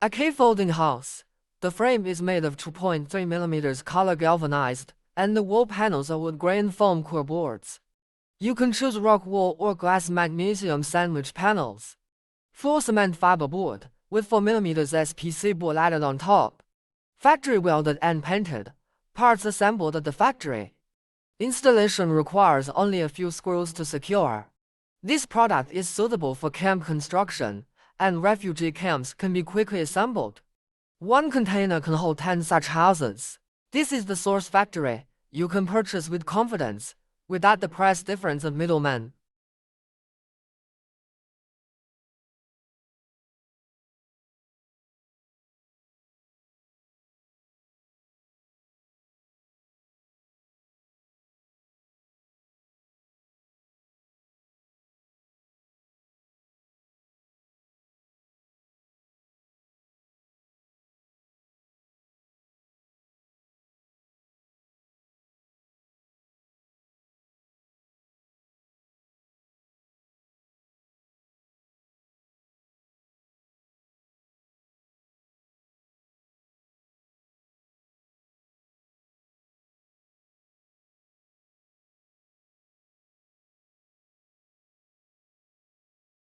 A key folding house. The frame is made of 2.3 mm color galvanized, and the wall panels are wood grain foam core boards. You can choose rock wool or glass magnesium sandwich panels. Full cement fiber board, with 4 mm SPC board added on top. Factory welded and painted. Parts assembled at the factory. Installation requires only a few screws to secure. This product is suitable for camp construction, and refugee camps can be quickly assembled. One container can hold 10 such houses. This is the source factory. You can purchase with confidence, without the price difference of middlemen.